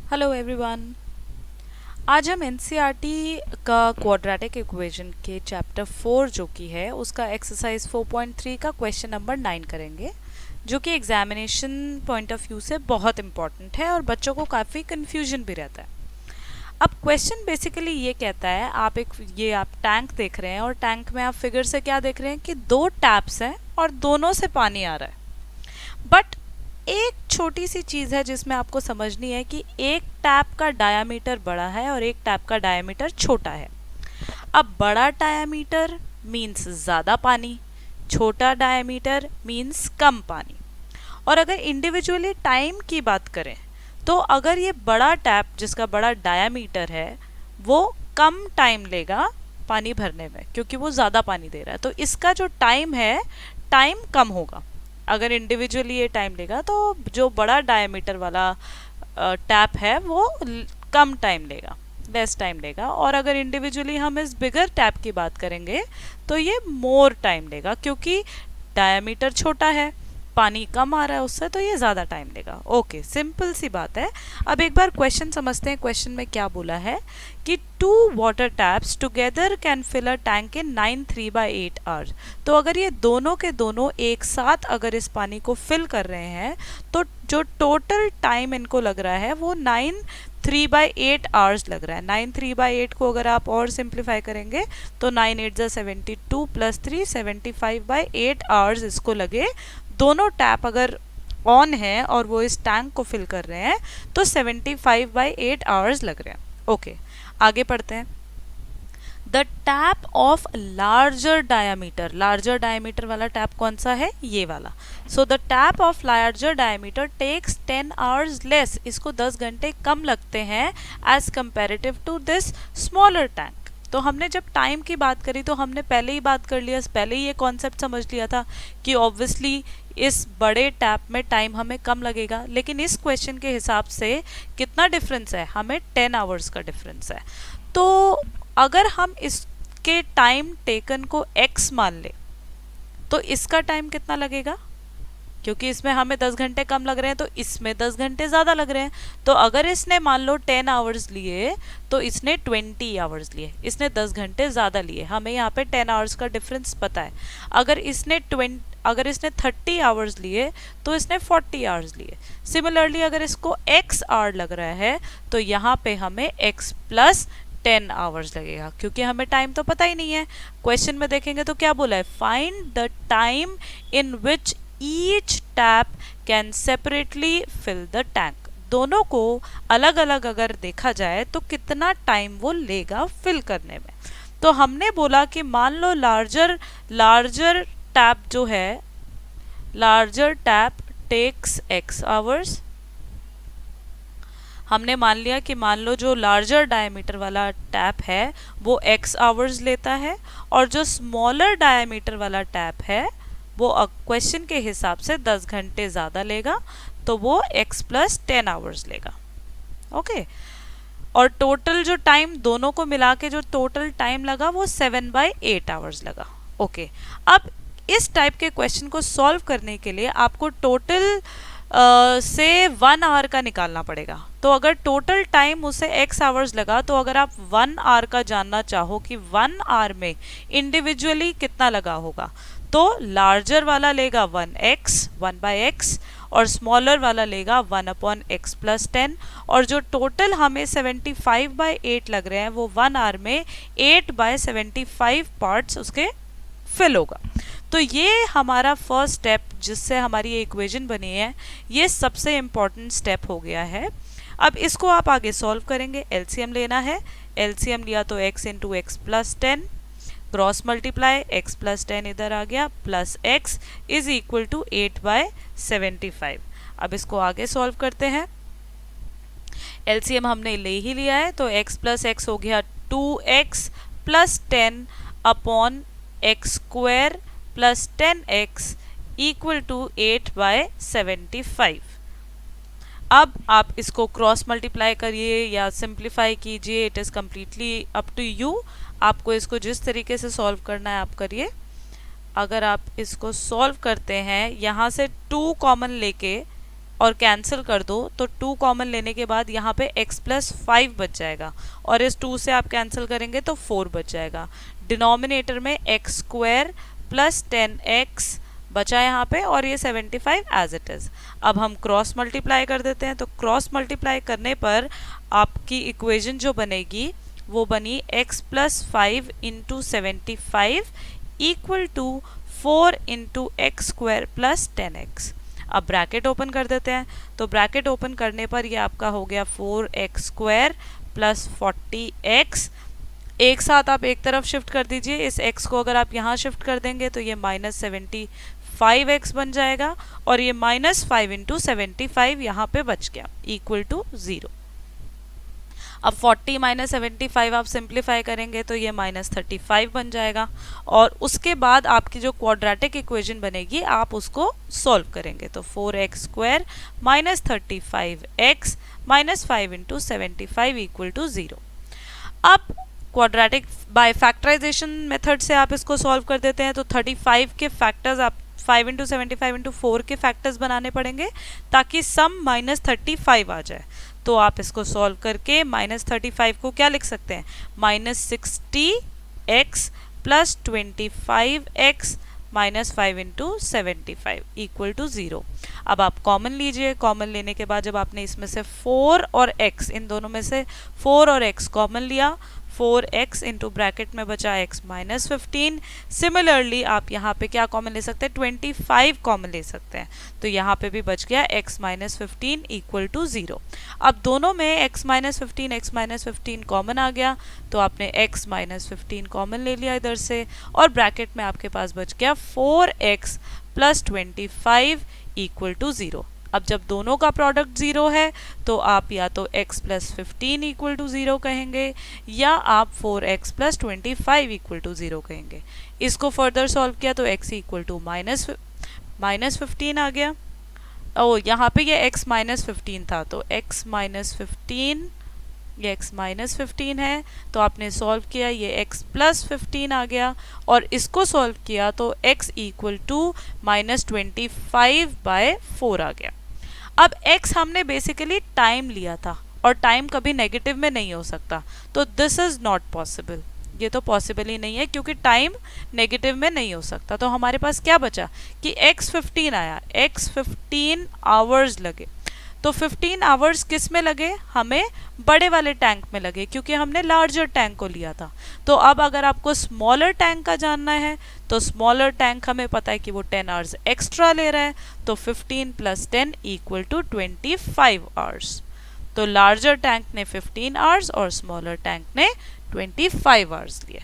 Hello everyone. आज हम NCERT का क्वाड्रेटिक इक्वेशन के चैप्टर 4 जो कि है उसका एक्सरसाइज 4.3 का क्वेश्चन नंबर 9 करेंगे, जो कि एग्जामिनेशन पॉइंट ऑफ व्यू से बहुत इंपॉर्टेंट है और बच्चों को काफ़ी कन्फ्यूजन भी रहता है। अब क्वेश्चन बेसिकली ये कहता है, आप टैंक देख रहे हैं और टैंक में आप फिगर से क्या देख रहे हैं कि दो टैप्स हैं और दोनों से पानी आ रहा है। बट एक छोटी सी चीज़ है जिसमें आपको समझनी है कि एक टैप का डायामीटर बड़ा है और एक टैप का डायामीटर छोटा है। अब बड़ा डायामीटर मीन्स ज़्यादा पानी, छोटा डायामीटर मीन्स कम पानी। और अगर इंडिविजुअली टाइम की बात करें तो अगर ये बड़ा टैप जिसका बड़ा डायामीटर है वो कम टाइम लेगा पानी भरने में क्योंकि वो ज़्यादा पानी दे रहा है, तो इसका जो टाइम है टाइम कम होगा। अगर इंडिविजुअली ये टाइम लेगा तो जो बड़ा डायमीटर वाला टैप है वो कम टाइम लेगा, लेस टाइम लेगा। और अगर इंडिविजुअली हम इस बिगर टैप की बात करेंगे तो ये मोर टाइम लेगा क्योंकि डायमीटर छोटा है, पानी कम आ रहा है उससे, तो ये ज़्यादा टाइम लेगा। ओके, सिंपल सी बात है। अब एक बार क्वेश्चन समझते हैं। क्वेश्चन में क्या बोला है कि 2 water taps together can fill a tank in 9 3/8 hours. तो अगर ये दोनों के दोनों एक साथ अगर इस पानी को फिल कर रहे हैं तो जो टोटल टाइम इनको लग रहा है वो 9 3/8 आवर्स लग रहा है। 9 3/8 को अगर आप और सिंप्लीफाई करेंगे तो 9 8 72 प्लस 3 75/8 आवर्स इसको लगे। दोनों टैप अगर ऑन है और वो इस टैंक को फिल कर रहे हैं तो 75/8 आवर्स लग रहे हैं। ओके, आगे पढ़ते हैं। The tap of larger diameter, larger diameter वाला टैप कौन सा है? ये वाला। So the tap of larger diameter takes 10 hours less, इसको 10 घंटे कम लगते हैं as comparative to this smaller tank. तो हमने जब टाइम की बात करी तो हमने पहले ही बात कर लिया, पहले ही ये कॉन्सेप्ट समझ लिया था कि ऑब्वियसली इस बड़े टैप में टाइम हमें कम लगेगा, लेकिन इस क्वेश्चन के हिसाब से कितना डिफरेंस है? हमें 10 आवर्स का डिफरेंस है। तो अगर हम इसके टाइम टेकन को x मान ले तो इसका टाइम कितना लगेगा? क्योंकि इसमें हमें 10 घंटे कम लग रहे हैं तो इसमें 10 घंटे ज़्यादा लग रहे हैं। तो अगर इसने मान लो 10 आवर्स लिए तो इसने 20 आवर्स लिए, इसने 10 घंटे ज़्यादा लिए। हमें यहाँ पे 10 आवर्स का डिफरेंस पता है। अगर इसने 30 आवर्स लिए तो इसने 40 आवर्स लिए। सिमिलरली अगर इसको x आवर लग रहा है तो यहाँ पे हमें x प्लस 10 आवर्स लगेगा, क्योंकि हमें टाइम तो पता ही नहीं है। क्वेश्चन में देखेंगे तो क्या बोला है? Find the time in which each tap can separately fill the tank. दोनों को अलग अलग अगर देखा जाए तो कितना टाइम वो लेगा फिल करने में। तो हमने बोला कि मान लो लार्जर टैप जो है, larger tap takes x hours. हमने मान लिया कि मान लो जो लार्जर डायमीटर वाला टैप है वो x आवर्स लेता है और जो स्मॉलर डायमीटर वाला टैप है वो क्वेश्चन के हिसाब से 10 घंटे ज़्यादा लेगा, तो वो x प्लस 10 आवर्स लेगा। ओके, और टोटल जो टाइम दोनों को मिला के जो टोटल टाइम लगा वो 7/8 आवर्स लगा। ओके, अब इस टाइप के क्वेश्चन को सॉल्व करने के लिए आपको टोटल से 1 आवर का निकालना पड़ेगा। तो अगर टोटल टाइम उसे x आवर्स लगा तो अगर आप 1 आवर का जानना चाहो कि 1 आवर में इंडिविजुअली कितना लगा होगा तो लार्जर वाला लेगा 1/x और स्मॉलर वाला लेगा 1/x प्लस 10, और जो टोटल हमें 75/8 लग रहे हैं वो 1 आवर में 8/75 पार्ट्स उसके फिल होगा। तो ये हमारा फर्स्ट स्टेप जिससे हमारी ये इक्वेशन बनी है, ये सबसे इम्पॉर्टेंट स्टेप हो गया है। अब इसको आप आगे सॉल्व करेंगे, एलसीएम लेना है। एलसीएम लिया तो x into x plus 10, cross multiply x plus 10 इधर आ गया, plus x is equal to 8/75। अब इसको आगे सॉल्व करते हैं। एलसीएम हमने ले ही लिया है तो x प्लस x हो गया 2x plus 10 upon x square plus 10x equal to 8/75। अब आप इसको क्रॉस मल्टीप्लाई करिए या सिंप्लीफाई कीजिए, it is completely up to you. आपको इसको जिस तरीके से सॉल्व करना है आप करिए। अगर आप इसको सॉल्व करते हैं, यहाँ से 2 कॉमन लेके और कैंसिल कर दो तो 2 कॉमन लेने के बाद यहाँ पे x प्लस 5 बच जाएगा और इस 2 से आप कैंसिल करेंगे तो 4 बच जाएगा। डिनोमिनेटर में एक्स स्क्वायर प्लस 10x बचा यहाँ पे और ये 75 एज इट इज़। अब हम क्रॉस मल्टीप्लाई कर देते हैं, तो क्रॉस मल्टीप्लाई करने पर आपकी इक्वेशन जो बनेगी वो बनी x plus 5 into 75 equal to 4 into x square plus 10x। अब ब्रैकेट ओपन कर देते हैं, तो ब्रैकेट ओपन करने पर ये आपका हो गया 4x स्क्वायर प्लस 40x। एक साथ आप एक तरफ शिफ्ट कर दीजिए, इस x को अगर आप यहाँ शिफ्ट कर देंगे तो ये माइनस 75x बन जाएगा और ये माइनस 5 इंटू 75 यहाँ पे बच गया इक्वल टू 0। अब 40 माइनस 75 आप सिंप्लीफाई करेंगे तो ये माइनस 35 बन जाएगा और उसके बाद आपकी जो क्वाड्रेटिक इक्वेशन बनेगी आप उसको सॉल्व करेंगे, तो 4x square minus 35x minus 5 into 75 equal to 0। अब क्वाड्रेटिक बाय फैक्टराइजेशन मेथड से आप इसको सॉल्व कर देते हैं, तो 35 के फैक्टर्स आप 5 इंटू 75 इंटू 4 के फैक्टर्स बनाने पड़ेंगे ताकि सम माइनस 35 आ जाए। तो आप इसको सॉल्व करके माइनस 35 को क्या लिख सकते हैं, minus 60x plus 25x minus 5 into 75 equal to 0। अब आप कॉमन लीजिए, कॉमन लेने के बाद जब आपने इसमें से 4 और x, इन दोनों में से 4 और x कॉमन लिया, 4x इंटू ब्रैकेट में बचा x माइनस 15। सिमिलरली आप यहाँ पे क्या कॉमन ले सकते हैं, 25 कॉमन ले सकते हैं, तो यहाँ पे भी बच गया x माइनस 15 इक्वल टू 0। अब दोनों में x माइनस 15 कॉमन आ गया, तो आपने x माइनस 15 कॉमन ले लिया इधर से और ब्रैकेट में आपके पास बच गया 4x प्लस 25 इक्वल टू 0। अब जब दोनों का प्रोडक्ट 0 है तो आप या तो x प्लस 15 इक्वल टू 0 कहेंगे या आप 4x प्लस 25 इक्वल टू 0 कहेंगे। इसको फर्दर सॉल्व किया तो x इक्वल टू माइनस 15 आ गया। ओ यहाँ पे ये x माइनस 15 था, तो x माइनस 15, ये x माइनस 15 है, तो आपने सॉल्व किया ये x प्लस 15 आ गया और इसको सॉल्व किया तो x equal to minus 25 by 4 आ गया। अब x हमने बेसिकली टाइम लिया था और टाइम कभी नेगेटिव में नहीं हो सकता, तो दिस इज नॉट पॉसिबल, ये तो पॉसिबल ही नहीं है क्योंकि टाइम नेगेटिव में नहीं हो सकता। तो हमारे पास क्या बचा कि x 15 आया, x 15 आवर्स लगे, तो 15 आवर्स किस में लगे, हमें बड़े वाले टैंक में लगे क्योंकि हमने लार्जर टैंक को लिया था। तो अब अगर आपको स्मॉलर टैंक का जानना है तो स्मॉलर टैंक हमें पता है कि वो 10 आवर्स एक्स्ट्रा ले रहा है, तो 15 प्लस 10 इक्वल टू 25 आवर्स। तो लार्जर टैंक ने 15 आवर्स और स्मॉलर टैंक ने 25 आवर्स लिए।